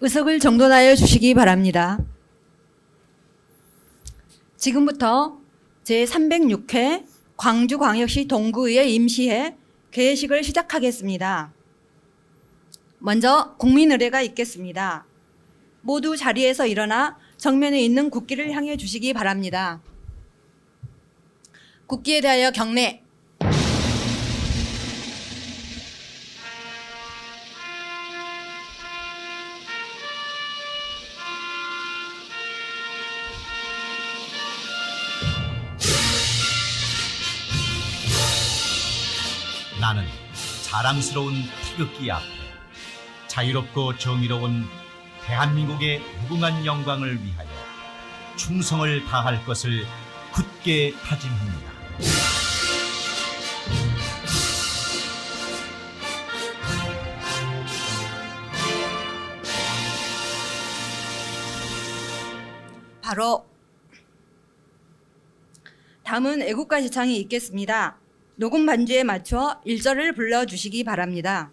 의석을 정돈하여 주시기 바랍니다. 지금부터 제306회 광주광역시 동구의회 임시회 개회식을 시작하겠습니다. 먼저 국민의례가 있겠습니다. 모두 자리에서 일어나 정면에 있는 국기를 향해 주시기 바랍니다. 국기에 대하여 경례. 나는 자랑스러운 태극기 앞에 자유롭고 정의로운 대한민국의 무궁한 영광을 위하여 충성을 다할 것을 굳게 다짐합니다. 바로 다음은 애국가 시창이 있겠습니다. 녹음 반주에 맞춰 1절을 불러주시기 바랍니다.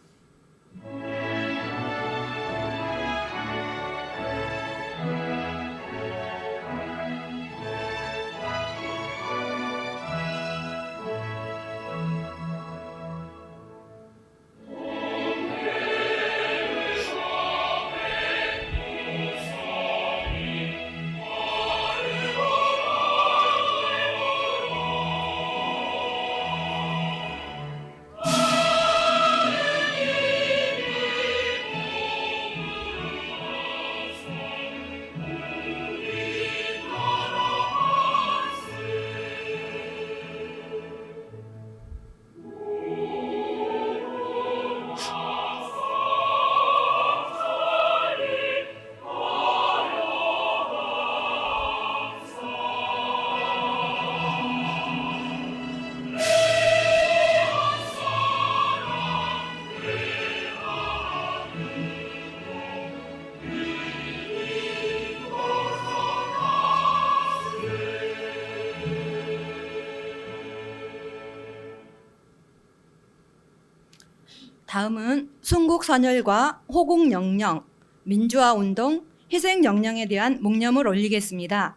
다음은 순국선열과 호국영령, 민주화운동, 희생영령에 대한 묵념을 올리겠습니다.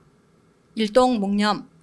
일동 묵념.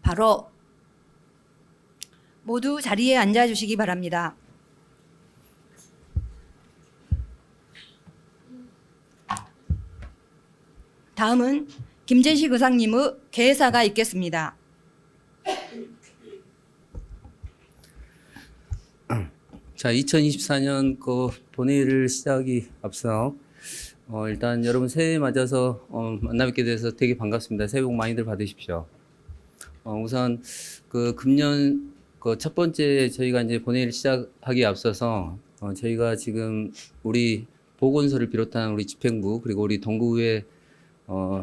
바로 모두 자리에 앉아 주시기 바랍니다. 다음은 김재식 의상님의 개사가 있겠습니다. 자, 2024년 본회의를 시작하기 앞서 일단 여러분 새해 맞아서 만나 뵙게 돼서 되게 반갑습니다. 새해 복 많이들 받으십시오. 우선 금년 첫 번째 저희가 이제 본회의를 시작하기 앞서서 저희가 지금 우리 보건소를 비롯한 우리 집행부 그리고 우리 동구의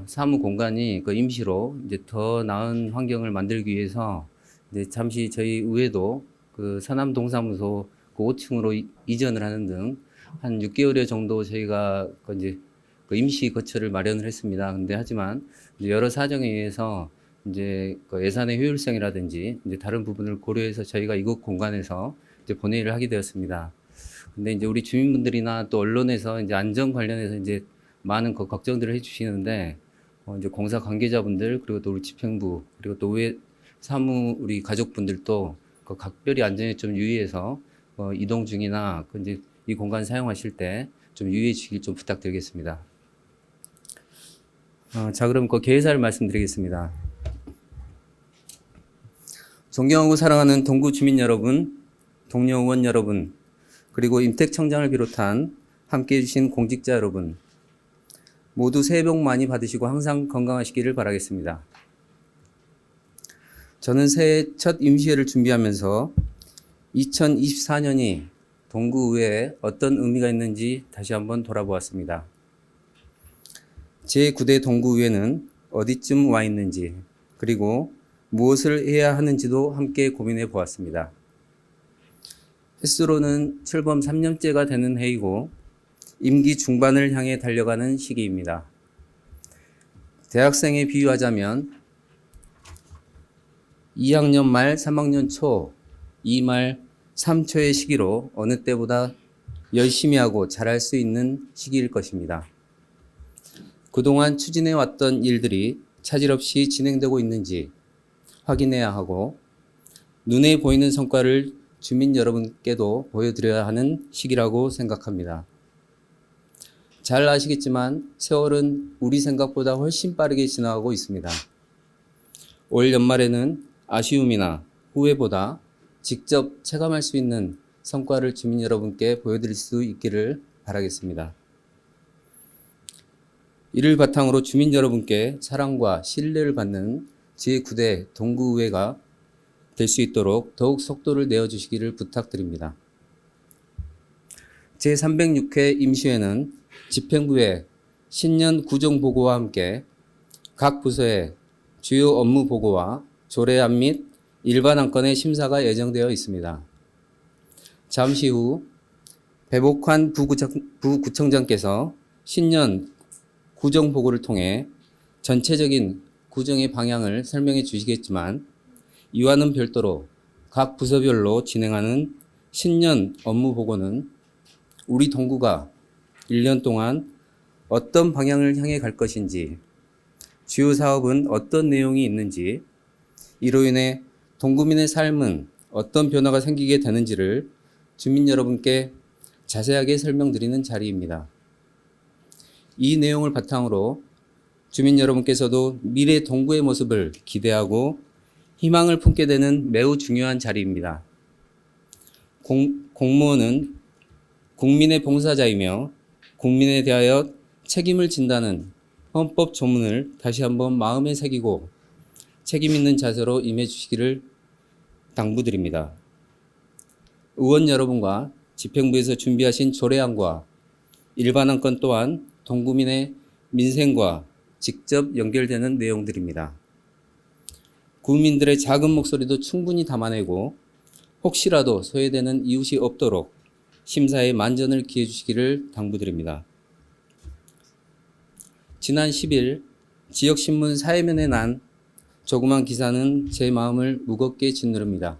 사무 공간이 임시로 이제 더 나은 환경을 만들기 위해서 이제 잠시 저희 의회도 서남동사무소 5층으로 이전을 하는 등 한 6개월여 정도 저희가 이제 임시 거처를 마련을 했습니다. 근데 하지만 이제 여러 사정에 의해서 이제 예산의 효율성이라든지 이제 다른 부분을 고려해서 저희가 이곳 공간에서 이제 본회의를 하게 되었습니다. 근데 이제 우리 주민분들이나 또 언론에서 이제 안전 관련해서 이제 많은 걱정들을 해주시는데 이제 공사 관계자분들 그리고 또 우리 집행부 그리고 또 의회 사무 우리 가족분들도 각별히 안전에 좀 유의해서 이동 중이나 이제 이 공간 사용하실 때 좀 유의해 주시길 좀 부탁드리겠습니다. 자, 그럼 그 개회사를 말씀드리겠습니다. 존경하고 사랑하는 동구 주민 여러분, 동료 의원 여러분, 그리고 임택청장을 비롯한 함께해 주신 공직자 여러분, 모두 새해 복 많이 받으시고 항상 건강하시기를 바라겠습니다. 저는 새해 첫 임시회를 준비하면서 2024년이 동구의회에 어떤 의미가 있는지 다시 한번 돌아보았습니다. 제9대 동구의회는 어디쯤 와 있는지, 그리고 무엇을 해야 하는지도 함께 고민해 보았습니다. 횟수로는 출범 3년째가 되는 해이고 임기 중반을 향해 달려가는 시기입니다. 대학생에 비유하자면 2학년 말 3학년 초, 2말 3초의 시기로 어느 때보다 열심히 하고 잘할 수 있는 시기일 것입니다. 그동안 추진해 왔던 일들이 차질 없이 진행되고 있는지 확인해야 하고 눈에 보이는 성과를 주민 여러분께도 보여드려야 하는 시기라고 생각합니다. 잘 아시겠지만 세월은 우리 생각보다 훨씬 빠르게 지나가고 있습니다. 올 연말에는 아쉬움이나 후회보다 직접 체감할 수 있는 성과를 주민 여러분께 보여드릴 수 있기를 바라겠습니다. 이를 바탕으로 주민 여러분께 사랑과 신뢰를 받는 제9대 동구의회가 될 수 있도록 더욱 속도를 내어주시기를 부탁드립니다. 제306회 임시회는 집행부의 신년 구정보고와 함께 각 부서의 주요 업무 보고와 조례안 및 일반 안건의 심사가 예정되어 있습니다. 잠시 후 배복환 부구청장께서 신년 구정보고를 통해 전체적인 구정의 방향을 설명해 주시겠지만 이와는 별도로 각 부서별로 진행하는 신년 업무 보고는 우리 동구가 1년 동안 어떤 방향을 향해 갈 것인지, 주요 사업은 어떤 내용이 있는지, 이로 인해 동구민의 삶은 어떤 변화가 생기게 되는지를 주민 여러분께 자세하게 설명드리는 자리입니다. 이 내용을 바탕으로 주민 여러분께서도 미래 동구의 모습을 기대하고 희망을 품게 되는 매우 중요한 자리입니다. 공무원은 국민의 봉사자이며 국민에 대하여 책임을 진다는 헌법 조문을 다시 한번 마음에 새기고 책임 있는 자세로 임해 주시기를 당부드립니다. 의원 여러분과 집행부에서 준비하신 조례안과 일반 안건 또한 동구민의 민생과 직접 연결되는 내용들입니다. 국민들의 작은 목소리도 충분히 담아내고 혹시라도 소외되는 이웃이 없도록 심사에 만전을 기해 주시기를 당부드립니다. 지난 10일 지역신문 사회면에 난 조그만 기사는 제 마음을 무겁게 짓누릅니다.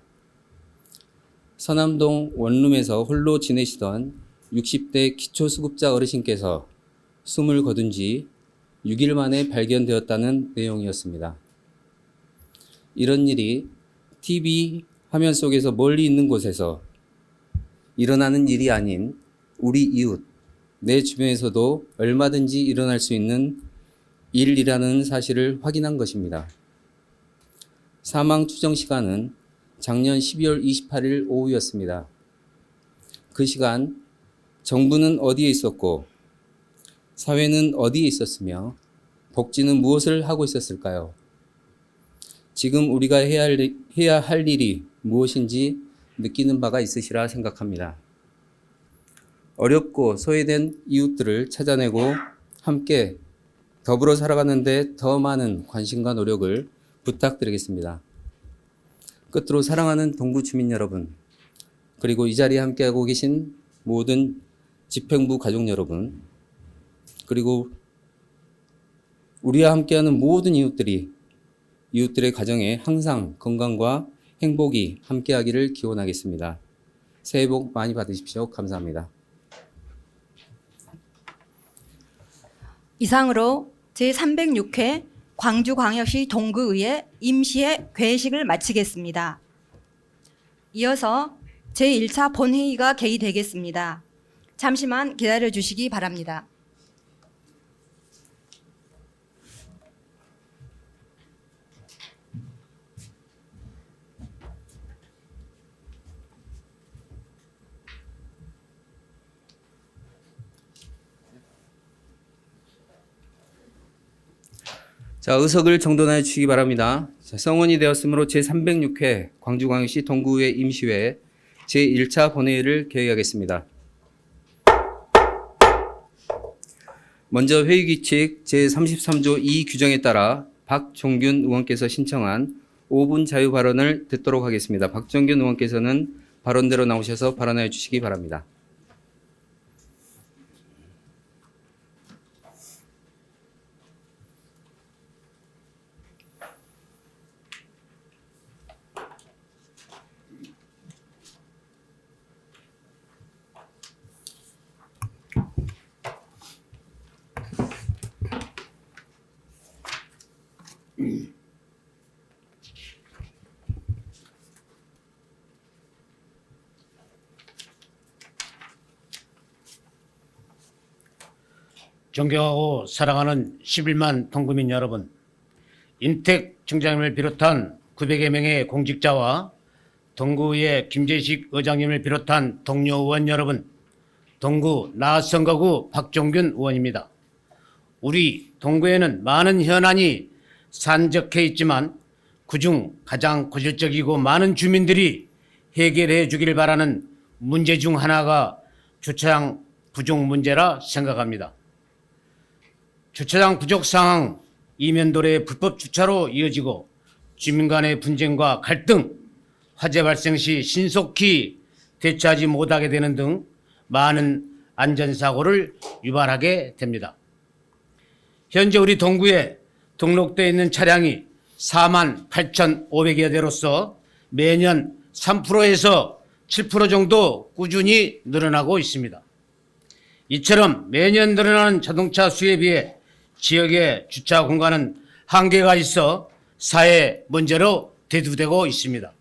서남동 원룸에서 홀로 지내시던 60대 기초수급자 어르신께서 숨을 거둔 지 6일 만에 발견되었다는 내용이었습니다. 이런 일이 TV 화면 속에서 멀리 있는 곳에서 일어나는 일이 아닌 우리 이웃, 내 주변에서도 얼마든지 일어날 수 있는 일이라는 사실을 확인한 것입니다. 사망 추정 시간은 작년 12월 28일 오후였습니다. 그 시간 정부는 어디에 있었고 사회는 어디에 있었으며 복지는 무엇을 하고 있었을까요? 지금 우리가 해야 할 일이 무엇인지 느끼는 바가 있으시라 생각합니다. 어렵고 소외된 이웃들을 찾아내고 함께 더불어 살아가는 데 더 많은 관심과 노력을 부탁드리겠습니다. 끝으로 사랑하는 동구 주민 여러분, 그리고 이 자리에 함께하고 계신 모든 집행부 가족 여러분, 그리고 우리와 함께하는 모든 이웃들의 가정에 항상 건강과 행복이 함께하기를 기원하겠습니다. 새해 복 많이 받으십시오. 감사합니다. 이상으로 제306회 광주광역시 동구의회 임시회 개회식을 마치겠습니다. 이어서 제1차 본회의가 개의되겠습니다. 잠시만 기다려 주시기 바랍니다. 자, 의석을 정돈해 주시기 바랍니다. 자, 성원이 되었으므로 제306회 광주광역시 동구의 임시회 제1차 본회의를 개의하겠습니다. 먼저 회의규칙 제33조 2 규정에 따라 박종균 의원께서 신청한 5분 자유 발언을 듣도록 하겠습니다. 박종균 의원께서는 발언대로 나오셔서 발언해 주시기 바랍니다. 존경하고 사랑하는 11만 동구민 여러분, 임택 청장님을 비롯한 900여 명의 공직자와 동구의 김재식 의장님을 비롯한 동료 의원 여러분, 동구 나선거구 박종균 의원입니다. 우리 동구에는 많은 현안이 산적해 있지만 그중 가장 고질적이고 많은 주민들이 해결해 주길 바라는 문제 중 하나가 주차장 부족 문제라 생각합니다. 주차장 부족 상황, 이면도로의 불법 주차로 이어지고 주민 간의 분쟁과 갈등, 화재 발생 시 신속히 대처하지 못하게 되는 등 많은 안전사고를 유발하게 됩니다. 현재 우리 동구에 등록되어 있는 차량이 48,500여 대로서 매년 3%에서 7% 정도 꾸준히 늘어나고 있습니다. 이처럼 매년 늘어나는 자동차 수에 비해 지역의 주차 공간은 한계가 있어 사회 문제로 대두되고 있습니다.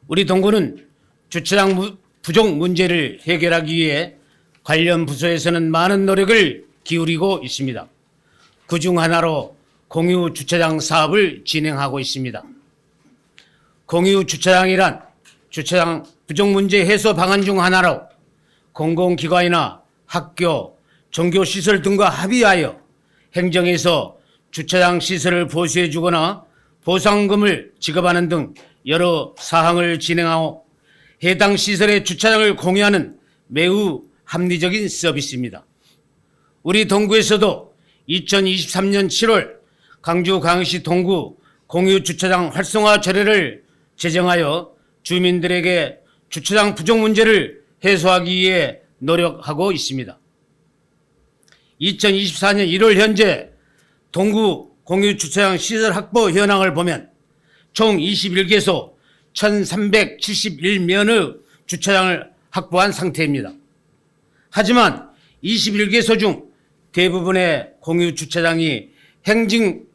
우리 동구는 주차장 부족 문제를 해결하기 위해 관련 부서에서는 많은 노력을 기울이고 있습니다. 그중 하나로 공유 주차장 사업을 진행하고 있습니다. 공유 주차장이란 주차장 부족 문제 해소 방안 중 하나로 공공기관이나 학교, 종교시설 등과 합의하여 행정에서 주차장 시설을 보수해 주거나 보상금을 지급하는 등 여러 사항을 진행하고 해당 시설의 주차장을 공유하는 매우 합리적인 서비스입니다. 우리 동구에서도 2023년 7월 광주광역시 동구 공유주차장 활성화 조례를 제정하여 주민들에게 주차장 부족 문제를 해소하기 위해 노력하고 있습니다. 2024년 1월 현재 동구 공유주차장 시설 확보 현황을 보면 총 21개소 1,371면의 주차장을 확보한 상태입니다. 하지만 21개소 중 대부분의 공유주차장이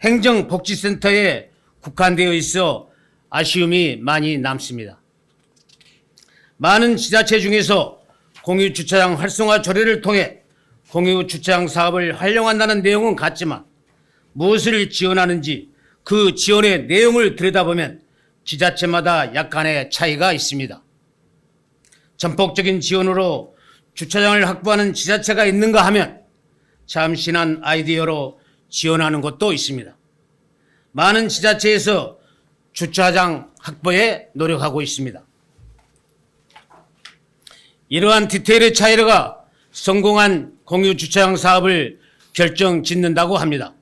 행정복지센터에 국한되어 있어 아쉬움이 많이 남습니다. 많은 지자체 중에서 공유주차장 활성화 조례를 통해 공유주차장 사업을 활용한다는 내용은 같지만 무엇을 지원하는지 그 지원의 내용을 들여다보면 지자체마다 약간의 차이가 있습니다. 전폭적인 지원으로 주차장을 확보하는 지자체가 있는가 하면 참신한 아이디어로 지원하는 곳도 있습니다. 많은 지자체에서 주차장 확보에 노력하고 있습니다. 이러한 디테일의 차이가 성공한 공유주차장 사업을 결정짓는다고 합니다.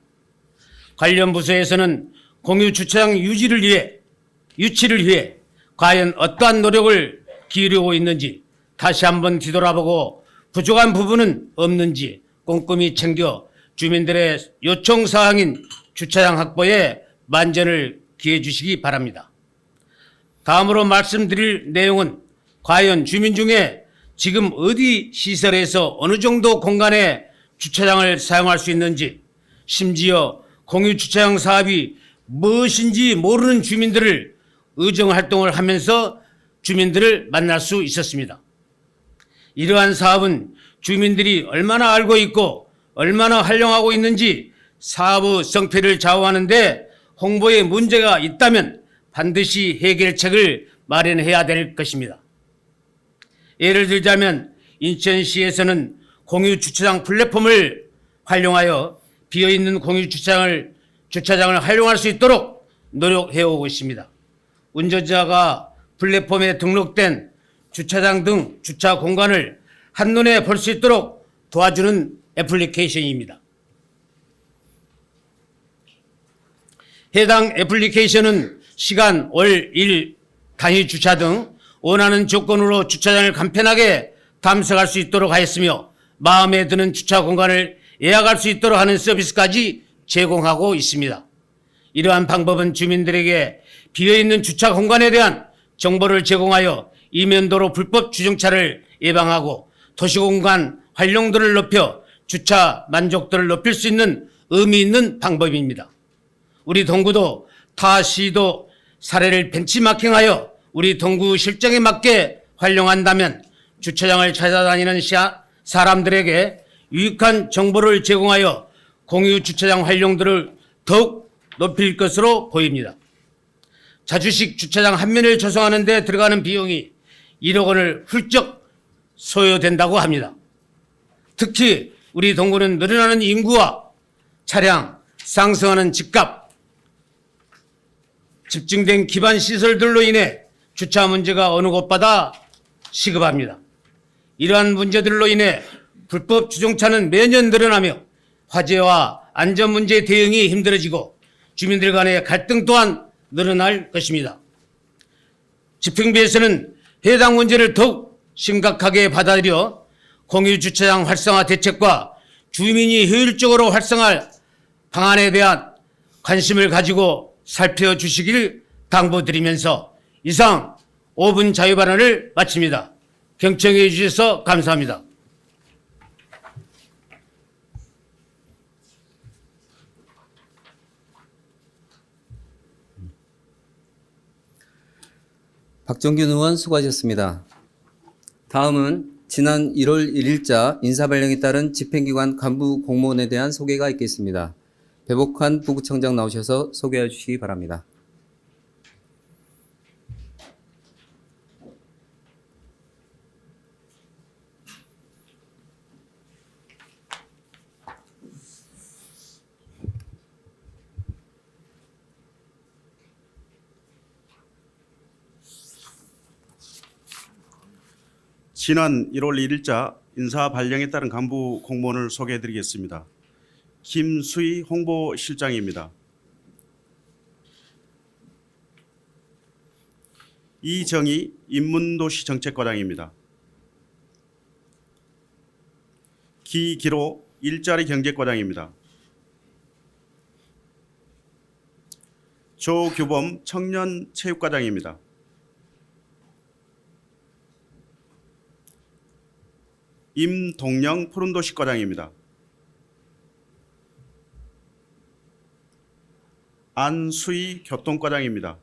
관련 부서에서는 공유주차장 유치를 위해 과연 어떠한 노력을 기울이고 있는지 다시 한번 뒤돌아보고 부족한 부분은 없는지 꼼꼼히 챙겨 주민들의 요청사항인 주차장 확보에 만전을 기해 주시기 바랍니다. 다음으로 말씀드릴 내용은 과연 주민 중에 지금 어디 시설에서 어느 정도 공간에 주차장을 사용할 수 있는지 심지어 공유주차장 사업이 무엇인지 모르는 주민들을 의정활동을 하면서 주민들을 만날 수 있었습니다. 이러한 사업은 주민들이 얼마나 알고 있고 얼마나 활용하고 있는지 사업의 성패를 좌우하는 데 홍보에 문제가 있다면 반드시 해결책을 마련해야 될 것입니다. 예를 들자면 인천시에서는 공유주차장 플랫폼을 활용하여 비어있는 주차장을 활용할 수 있도록 노력해오고 있습니다. 운전자가 플랫폼에 등록된 주차장 등 주차 공간을 한눈에 볼 수 있도록 도와주는 애플리케이션입니다. 해당 애플리케이션은 시간, 월, 일, 단위 주차 등 원하는 조건으로 주차장을 간편하게 탐색할 수 있도록 하였으며 마음에 드는 주차 공간을 예약할 수 있도록 하는 서비스까지 제공하고 있습니다. 이러한 방법은 주민들에게 비어있는 주차 공간에 대한 정보를 제공하여 이면도로 불법 주정차를 예방하고 도시공간 활용도를 높여 주차 만족도를 높일 수 있는 의미 있는 방법입니다. 우리 동구도 타 시도 사례를 벤치마킹하여 우리 동구 실정에 맞게 활용한다면 주차장을 찾아다니는 사람들에게 유익한 정보를 제공하여 공유 주차장 활용도를 더욱 높일 것으로 보입니다. 자주식 주차장 한 면을 조성하는 데 들어가는 비용이 1억 원을 훌쩍 소요된다고 합니다. 특히 우리 동구는 늘어나는 인구와 차량, 상승하는 집값, 집중된 기반 시설들로 인해 주차 문제가 어느 곳보다 시급합니다. 이러한 문제들로 인해 불법 주정차는 매년 늘어나며 화재와 안전 문제 대응이 힘들어지고 주민들 간의 갈등 또한 늘어날 것입니다. 집행부에서는 해당 문제를 더욱 심각하게 받아들여 공유주차장 활성화 대책과 주민이 효율적으로 활성화할 방안에 대한 관심을 가지고 살펴주시길 당부드리면서 이상 5분 자유발언을 마칩니다. 경청해 주셔서 감사합니다. 박정균 의원 수고하셨습니다. 다음은 지난 1월 1일자 인사발령에 따른 집행기관 간부 공무원에 대한 소개가 있겠습니다. 배복환 부구청장 나오셔서 소개해 주시기 바랍니다. 지난 1월 1일자 인사 발령에 따른 간부 공무원을 소개해 드리겠습니다. 김수희 홍보실장입니다. 이정희 인문도시정책과장입니다. 기기로 일자리경제과장입니다. 조규범 청년체육과장입니다. 임동영 푸른도시과장입니다. 안수희 교통과장입니다.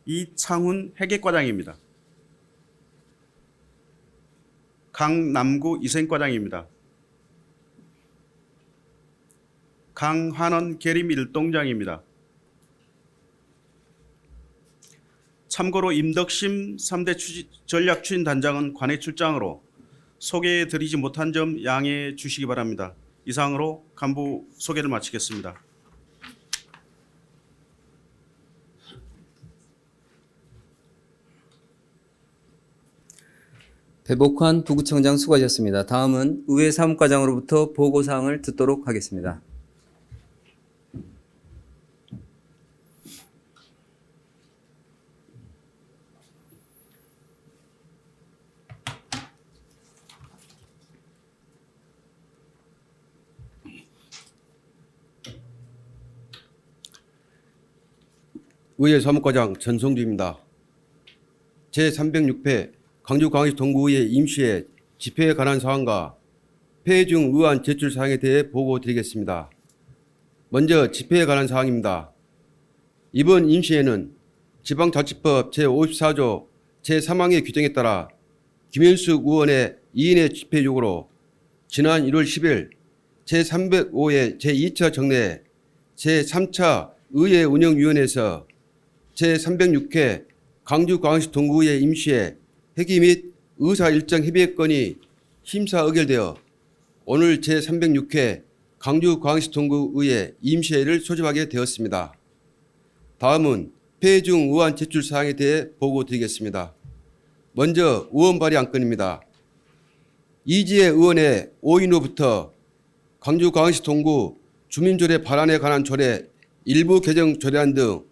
이창훈 회계과장입니다. 강남구 이생과장입니다. 강환원 계림일동장입니다. 참고로 임덕심 3대 전략추진단장은 관외 출장으로 소개해드리지 못한 점 양해해 주시기 바랍니다. 이상으로 간부 소개를 마치겠습니다. 배복환 부구청장 수고하셨습니다. 다음은 의회 사무과장으로부터 보고사항을 듣도록 하겠습니다. 의회 사무과장 전성주입니다. 제306회 광주광역시 동구의회 임시회 집회에 관한 사항과 폐해 중 의안 제출 사항에 대해 보고드리겠습니다. 먼저 집회에 관한 사항입니다. 이번 임시회는 지방자치법 제54조 제3항의 규정에 따라 김현숙 의원의 2인의 집회 요구로 지난 1월 10일 제305회 제2차 정례 제3차 의회운영위원회에서 제306회 광주광역시 동구의회 임시회 회기 및 의사일정 협의회 건이 심사 의결되어 오늘 제306회 광주광역시 동구의회 임시회를 소집하게 되었습니다. 다음은 폐해 중 의안 제출 사항에 대해 보고드리겠습니다. 먼저 의원 발의 안건입니다. 이지혜 의원의 5인 후부터 광주광역시 동구 주민조례 발안에 관한 조례 일부 개정 조례안 등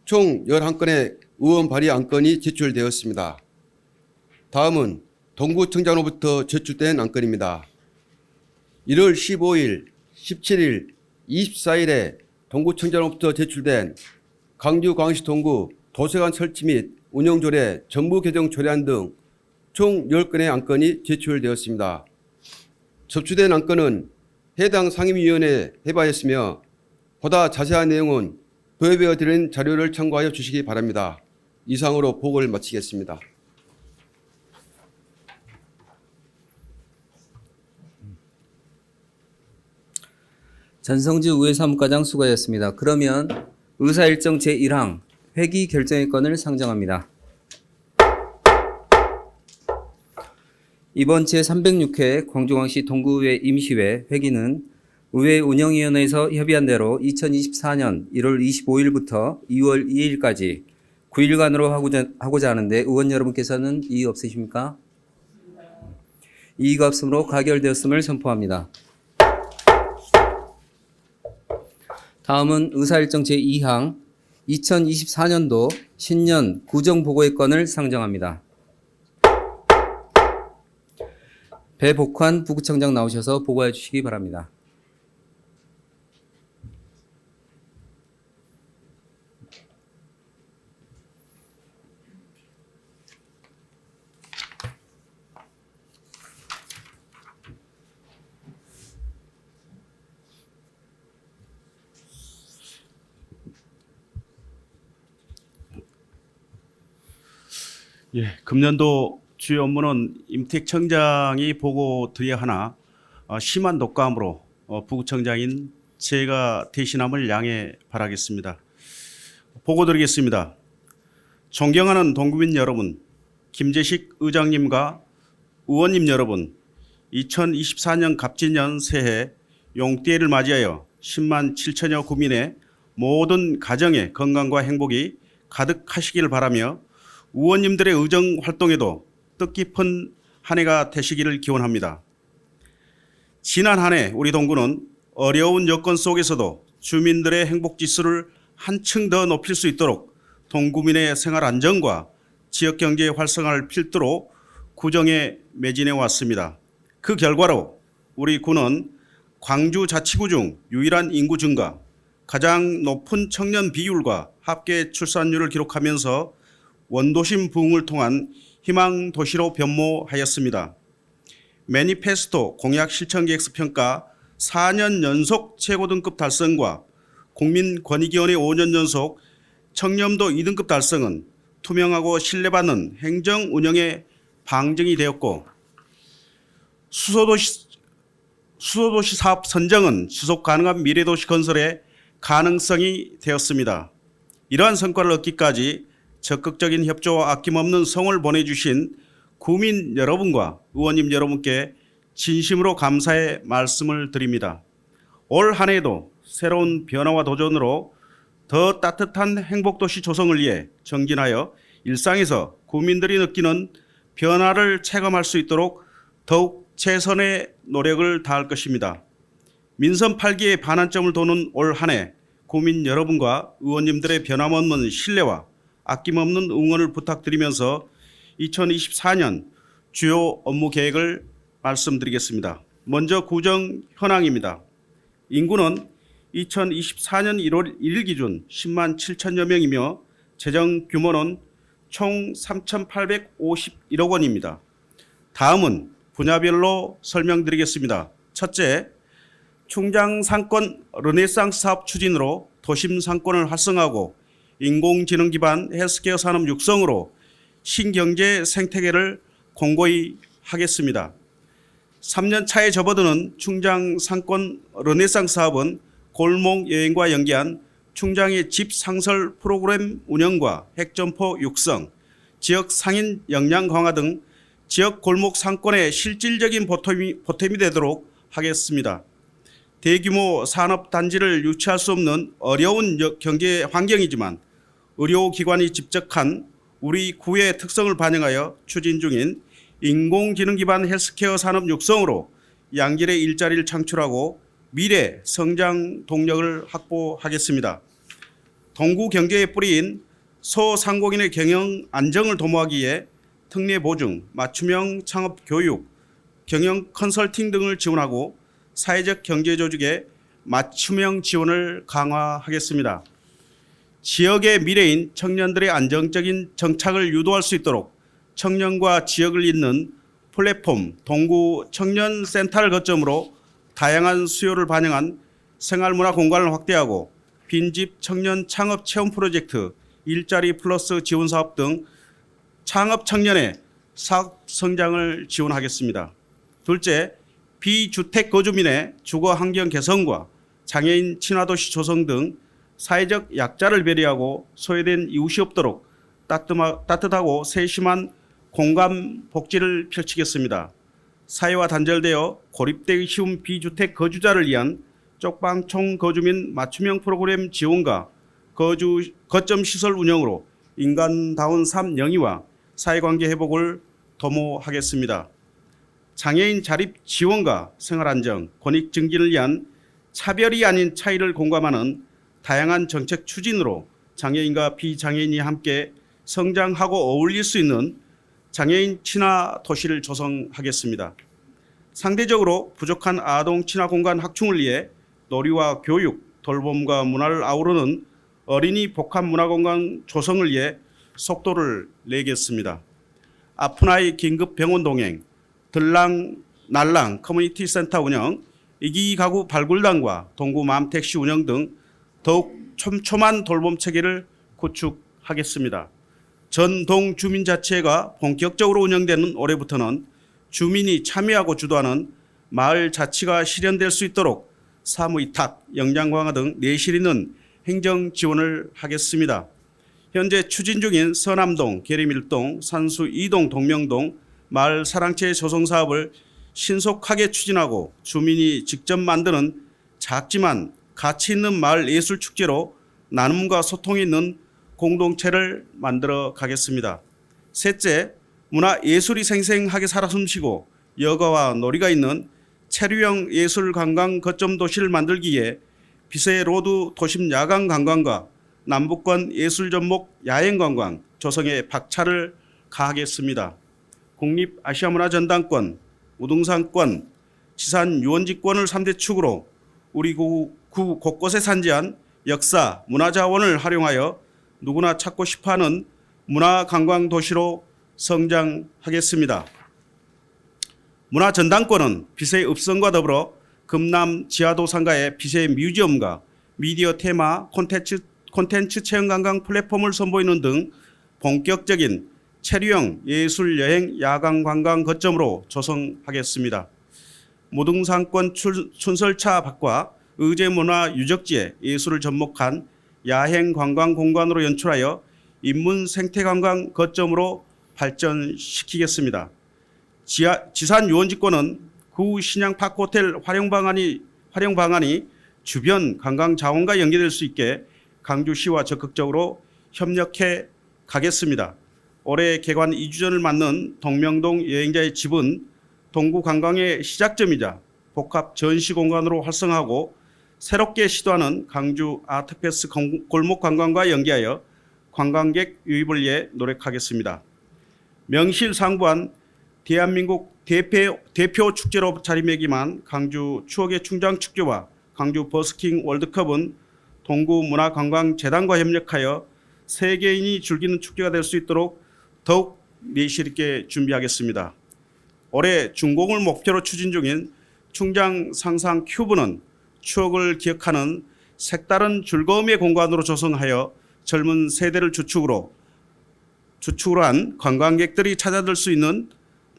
총 11건의 의원 발의 안건이 제출되었습니다. 다음은 동구청장으로부터 제출된 안건입니다. 1월 15일, 17일, 24일에 동구청장으로부터 제출된 광주광역시 동구 도서관 설치 및 운영조례 정부 개정 조례안 등 총 10건의 안건이 제출되었습니다. 접수된 안건은 해당 상임위원회에 해부하였으며 보다 자세한 내용은 도입되어 드린 자료를 참고하여 주시기 바랍니다. 이상으로 보고를 마치겠습니다. 전성주 의회 사무과장 수고하셨습니다. 그러면 의사일정 제1항 회기 결정의 건을 상정합니다. 이번 제306회 광주광역시 동구의회 임시회 회기는 의회 운영위원회에서 협의한 대로 2024년 1월 25일부터 2월 2일까지 9일간으로 하고자 하는데 의원 여러분께서는 이의 없으십니까? 이의가 없으므로 가결되었음을 선포합니다. 다음은 의사일정 제2항 2024년도 신년 구정보고의 건을 상정합니다. 배복환 부구청장 나오셔서 보고해 주시기 바랍니다. 예, 금년도 주요 업무는 임택 청장이 보고 드려야 하나 심한 독감으로 부구청장인 제가 대신함을 양해 바라겠습니다. 보고 드리겠습니다. 존경하는 동구민 여러분, 김재식 의장님과 의원님 여러분, 2024년 갑진년 새해 용띠해를 맞이하여 10만 7천여 구민의 모든 가정의 건강과 행복이 가득하시기를 바라며 의원님들의 의정 활동에도 뜻깊은 한 해가 되시기를 기원합니다. 지난 한 해 우리 동구는 어려운 여건 속에서도 주민들의 행복 지수를 한층 더 높일 수 있도록 동구민의 생활 안정과 지역 경제 활성화를 필두로 구정에 매진해 왔습니다. 그 결과로 우리 구는 광주 자치구 중 유일한 인구 증가, 가장 높은 청년 비율과 합계 출산율을 기록하면서 원도심 부흥을 통한 희망 도시로 변모하였습니다. 매니페스토 공약 실천 계획서 평가 4년 연속 최고 등급 달성과 국민권익위원회 5년 연속 청렴도 2등급 달성은 투명하고 신뢰받는 행정 운영의 방증이 되었고, 수소도시 사업 선정은 지속 가능한 미래도시 건설의 가능성이 되었습니다. 이러한 성과를 얻기까지 적극적인 협조와 아낌없는 성원을 보내주신 구민 여러분과 의원님 여러분께 진심으로 감사의 말씀을 드립니다. 올 한 해도 새로운 변화와 도전으로 더 따뜻한 행복도시 조성을 위해 정진하여 일상에서 구민들이 느끼는 변화를 체감할 수 있도록 더욱 최선의 노력을 다할 것입니다. 민선 8기의 반환점을 도는 올 한 해 구민 여러분과 의원님들의 변함없는 신뢰와 아낌없는 응원을 부탁드리면서 2024년 주요 업무 계획을 말씀드리겠습니다. 먼저 구정 현황입니다. 인구는 2024년 1월 1일 기준 10만 7천여 명이며 재정 규모는 총 3,851억 원입니다. 다음은 분야별로 설명드리겠습니다. 첫째, 충장 상권 르네상스 사업 추진으로 도심 상권을 활성화하고 인공지능 기반 헬스케어 산업 육성으로 신경제 생태계를 공고히 하겠습니다. 3년 차에 접어드는 충장 상권 르네상스 사업은 골목 여행과 연계한 충장의 집 상설 프로그램 운영과 핵점포 육성, 지역 상인 역량 강화 등 지역 골목 상권의 실질적인 보탬이 되도록 하겠습니다. 대규모 산업단지를 유치할 수 없는 어려운 경제 환경이지만 의료기관이 집적한 우리 구의 특성을 반영하여 추진 중인 인공지능 기반 헬스케어 산업 육성으로 양질의 일자리를 창출하고 미래 성장 동력을 확보하겠습니다. 동구 경제의 뿌리인 소상공인의 경영 안정을 도모하기 위해 특례 보증, 맞춤형 창업 교육, 경영 컨설팅 등을 지원하고 사회적 경제 조직의 맞춤형 지원을 강화하겠습니다. 지역의 미래인 청년들의 안정적인 정착을 유도할 수 있도록 청년과 지역을 잇는 플랫폼 동구 청년센터를 거점으로 다양한 수요를 반영한 생활문화 공간을 확대하고 빈집 청년 창업 체험 프로젝트, 일자리 플러스 지원 사업 등 창업 청년의 사업 성장을 지원하겠습니다. 둘째, 비주택 거주민의 주거 환경 개선과 장애인 친화도시 조성 등 사회적 약자를 배려하고 소외된 이웃이 없도록 따뜻하고 세심한 공감 복지를 펼치겠습니다. 사회와 단절되어 고립되기 쉬운 비주택 거주자를 위한 쪽방 총거주민 맞춤형 프로그램 지원과 거점 시설 운영으로 인간다운 삶 영위와 사회관계 회복을 도모하겠습니다. 장애인 자립 지원과 생활안정, 권익 증진을 위한 차별이 아닌 차이를 공감하는 다양한 정책 추진으로 장애인과 비장애인이 함께 성장하고 어울릴 수 있는 장애인 친화 도시를 조성하겠습니다. 상대적으로 부족한 아동 친화 공간 확충을 위해 놀이와 교육, 돌봄과 문화를 아우르는 어린이 복합 문화공간 조성을 위해 속도를 내겠습니다. 아픈 아이 긴급 병원 동행, 들랑-날랑 커뮤니티 센터 운영, 이기 가구 발굴단과 동구 맘택시 운영 등 더욱 촘촘한 돌봄 체계를 구축하겠습니다. 전동 주민자치회가 본격적으로 운영되는 올해부터는 주민이 참여하고 주도하는 마을 자치가 실현될 수 있도록 사무위탁, 역량 강화 등 내실 있는 행정 지원을 하겠습니다. 현재 추진 중인 서남동, 계림일동, 산수 2동, 동명동 마을 사랑채 조성 사업을 신속하게 추진하고 주민이 직접 만드는 작지만 가치 있는 마을 예술 축제로 나눔과 소통이 있는 공동체를 만들어 가겠습니다. 셋째, 문화예술이 생생하게 살아 숨쉬고 여가와 놀이가 있는 체류형 예술 관광 거점 도시를 만들기 위해 비세 로드 도심 야간 관광과 남북권 예술 접목 야행 관광 조성에 박차를 가하겠습니다. 국립 아시아문화전당권, 우등산권, 지산 유원지권을 3대 축으로 우리 구 곳곳에 산재한 역사, 문화자원을 활용하여 누구나 찾고 싶어하는 문화관광도시로 성장하겠습니다. 문화전당권은 비세 읍성과 더불어 금남 지하도상가의 비세 뮤지엄과 미디어 테마 콘텐츠 체험관광 플랫폼을 선보이는 등 본격적인 체류형 예술 여행 야간 관광 거점으로 조성하겠습니다. 무등산권 춘설차 밖과 의제문화 유적지에 예술을 접목한 야행 관광 공간으로 연출하여 인문 생태 관광 거점으로 발전시키겠습니다. 지산 유원지권은 구 신양파크 호텔 활용 방안이 주변 관광 자원과 연계될 수 있게 강주시와 적극적으로 협력해 가겠습니다. 올해 개관 2주 전을 맞는 동명동 여행자의 집은 동구 관광의 시작점이자 복합 전시 공간으로 활성화하고 새롭게 시도하는 강주 아트패스 골목 관광과 연계하여 관광객 유입을 위해 노력하겠습니다. 명실상부한 대한민국 대표 축제로 자리매김한 강주 추억의 충장축제와 강주 버스킹 월드컵은 동구문화관광재단과 협력하여 세계인이 즐기는 축제가 될 수 있도록 더욱 내실 있게 준비하겠습니다. 올해 준공을 목표로 추진 중인 충장 상상 큐브는 추억을 기억하는 색다른 즐거움의 공간으로 조성하여 젊은 세대를 주축으로 한 관광객들이 찾아들 수 있는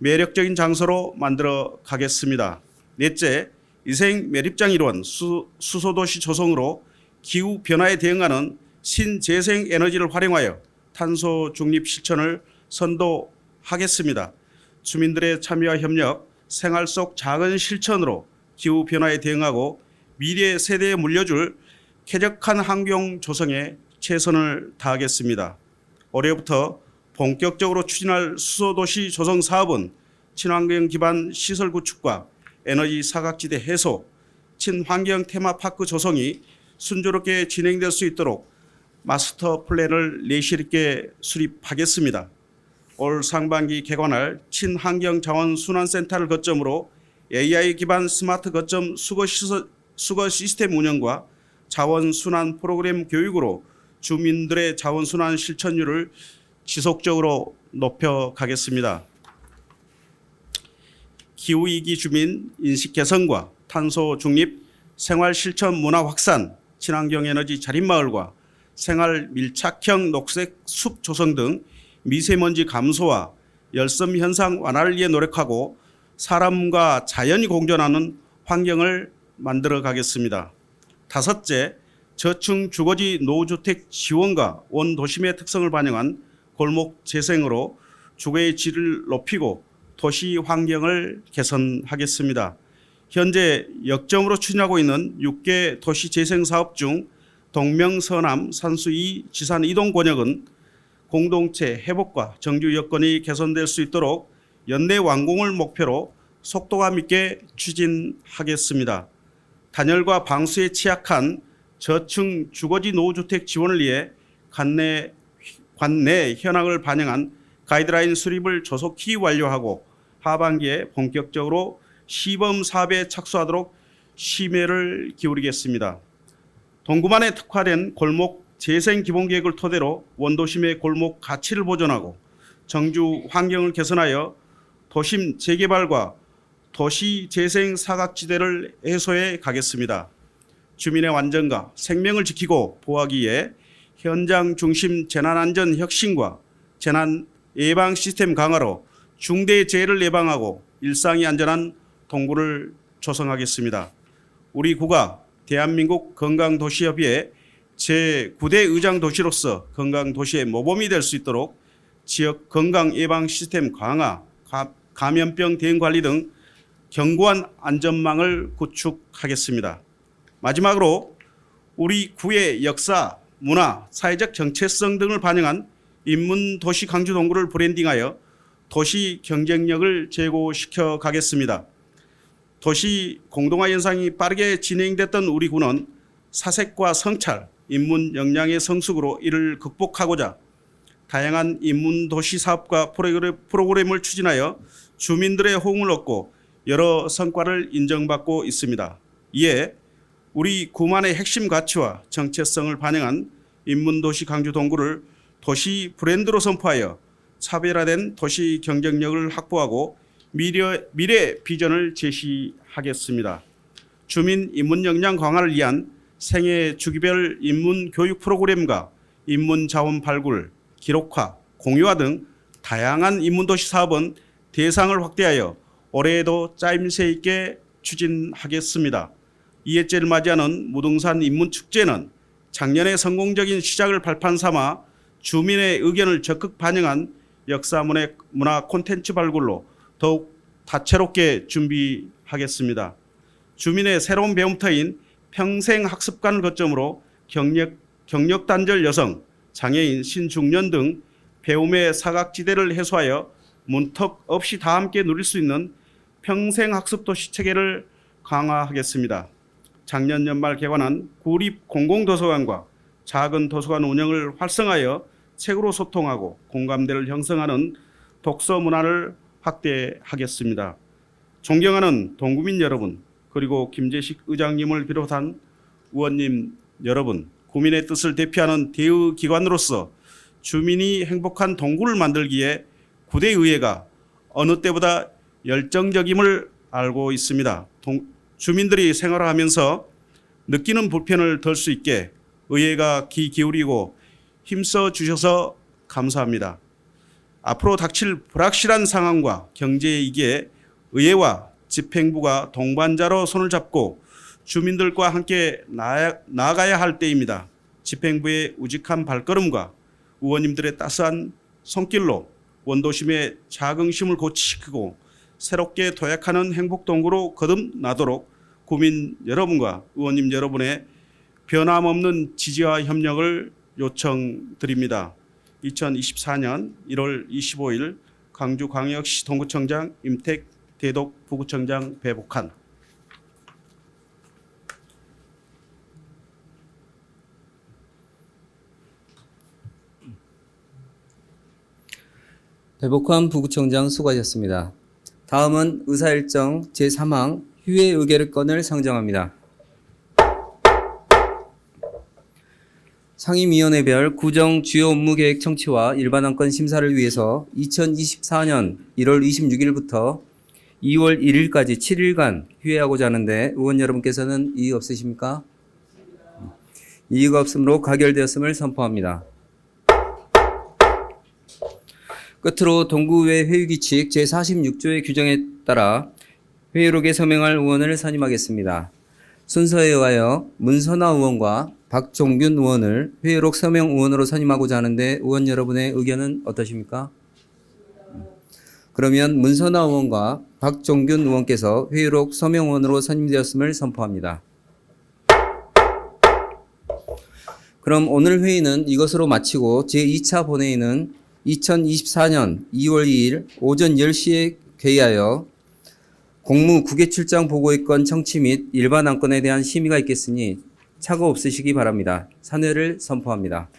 매력적인 장소로 만들어 가겠습니다. 넷째, 위생 매립장 일원 수소도시 조성으로 기후 변화에 대응하는 신재생 에너지를 활용하여 탄소 중립 실천을 선도하겠습니다. 주민들의 참여와 협력, 생활 속 작은 실천으로 기후 변화에 대응하고 미래 세대에 물려줄 쾌적한 환경 조성에 최선을 다하겠습니다. 올해부터 본격적으로 추진할 수소도시 조성 사업은 친환경 기반 시설 구축과 에너지 사각지대 해소, 친환경 테마파크 조성이 순조롭게 진행될 수 있도록 마스터 플랜을 내실 있게 수립하겠습니다. 올 상반기 개관할 친환경 자원 순환센터를 거점으로 AI 기반 스마트 거점 수거 시스템 운영과 자원 순환 프로그램 교육으로 주민들의 자원 순환 실천율을 지속적으로 높여가겠습니다. 기후위기 주민 인식 개선과 탄소 중립, 생활 실천 문화 확산, 친환경 에너지 자립마을과 생활 밀착형 녹색 숲 조성 등 미세먼지 감소와 열섬 현상 완화를 위해 노력하고 사람과 자연이 공존하는 환경을 만들어 가겠습니다. 다섯째, 저층 주거지 노후주택 지원과 원도심의 특성을 반영한 골목 재생으로 주거의 질을 높이고 도시 환경을 개선하겠습니다. 현재 역점으로 추진하고 있는 6개 도시 재생 사업 중 동명서남 산수 2 지산 이동 권역은 공동체 회복과 정주 여건이 개선될 수 있도록 연내 완공을 목표로 속도감 있게 추진하겠습니다. 단열과 방수에 취약한 저층 주거지 노후주택 지원을 위해 관내 현황을 반영한 가이드라인 수립을 조속히 완료하고 하반기에 본격적으로 시범 사업에 착수하도록 심혈을 기울이겠습니다. 동구만에 특화된 골목 재생 기본계획을 토대로 원도심의 골목 가치를 보존하고 정주 환경을 개선하여 도심 재개발과 도시 재생 사각지대를 해소해 가겠습니다. 주민의 안전과 생명을 지키고 보호하기 위해 현장 중심 재난안전 혁신과 재난 예방 시스템 강화로 중대 재해를 예방하고 일상이 안전한 동구를 조성하겠습니다. 우리 구가 대한민국 건강도시협의회 제9대 의장 도시로서 건강도시의 모범이 될 수 있도록 지역 건강 예방 시스템 강화, 감염병 대응 관리 등 견고한 안전망을 구축하겠습니다. 마지막으로 우리 구의 역사, 문화, 사회적 정체성 등을 반영한 인문도시 강주 동구를 브랜딩하여 도시 경쟁력을 제고시켜 가겠습니다. 도시 공동화 현상이 빠르게 진행됐던 우리 구는 사색과 성찰, 인문 역량의 성숙으로 이를 극복하고자 다양한 인문도시 사업과 프로그램을 추진하여 주민들의 호응을 얻고 여러 성과를 인정받고 있습니다. 이에 우리 구만의 핵심 가치와 정체성을 반영한 인문도시 강주 동구를 도시 브랜드로 선포하여 차별화된 도시 경쟁력을 확보하고 미래 비전을 제시하겠습니다. 주민 인문 역량 강화를 위한 생애 주기별 인문 교육 프로그램과 인문 자원 발굴, 기록화, 공유화 등 다양한 인문도시 사업은 대상을 확대하여 올해에도 짜임새 있게 추진하겠습니다. 2회째를 맞이하는 무등산 인문축제는 작년에 성공적인 시작을 발판 삼아 주민의 의견을 적극 반영한 역사문화 콘텐츠 발굴로 더욱 다채롭게 준비하겠습니다. 주민의 새로운 배움터인 평생학습관을 거점으로 경력단절 여성, 장애인, 신중년 등 배움의 사각지대를 해소하여 문턱 없이 다 함께 누릴 수 있는 평생학습도시 체계를 강화하겠습니다. 작년 연말 개관한 구립 공공도서관과 작은 도서관 운영을 활성화하여 책으로 소통하고 공감대를 형성하는 독서 문화를 확대하겠습니다. 존경하는 동구민 여러분, 그리고 김재식 의장님을 비롯한 의원님 여러분, 구민의 뜻을 대표하는 대의기관으로서 주민이 행복한 동구를 만들기에 구대의회가 어느 때보다 열정적임을 알고 있습니다. 주민들이 생활하면서 느끼는 불편을 덜 수 있게 의회가 귀 기울이고 힘써 주셔서 감사합니다. 앞으로 닥칠 불확실한 상황과 경제 위기에 의회와 집행부가 동반자로 손을 잡고 주민들과 함께 나아가야 할 때입니다. 집행부의 우직한 발걸음과 의원님들의 따스한 손길로 원도심의 자긍심을 고치시키고 새롭게 도약하는 행복동구로 거듭나도록 국민 여러분과 의원님 여러분의 변함없는 지지와 협력을 요청드립니다. 2024년 1월 25일 광주광역시 동구청장 임택 대덕 부구청장 배복한. 배복환 부구청장 수고하셨습니다. 다음은 의사일정 제3항 휴회 의결권을 상정합니다. 상임위원회별 구정 주요 업무 계획 청취와 일반 안건 심사를 위해서 2024년 1월 26일부터 2월 1일까지 7일간 휴회하고자 하는데 의원 여러분께서는 이의 없으십니까? 이의가 없으므로 가결되었음을 선포합니다. 끝으로 동구의회 회의규칙 제46조의 규정에 따라 회의록에 서명할 의원을 선임하겠습니다. 순서에 의하여 문선아 의원과 박종균 의원을 회의록 서명 의원으로 선임하고자 하는데 의원 여러분의 의견은 어떠십니까? 그러면 문선아 의원과 박종균 의원께서 회의록 서명 의원으로 선임되었음을 선포합니다. 그럼 오늘 회의는 이것으로 마치고 제2차 본회의는 2024년 2월 2일 오전 10시에 개의하여 공무 국외 출장 보고의 건 청취 및 일반 안건에 대한 심의가 있겠으니 착오 없으시기 바랍니다. 산회를 선포합니다.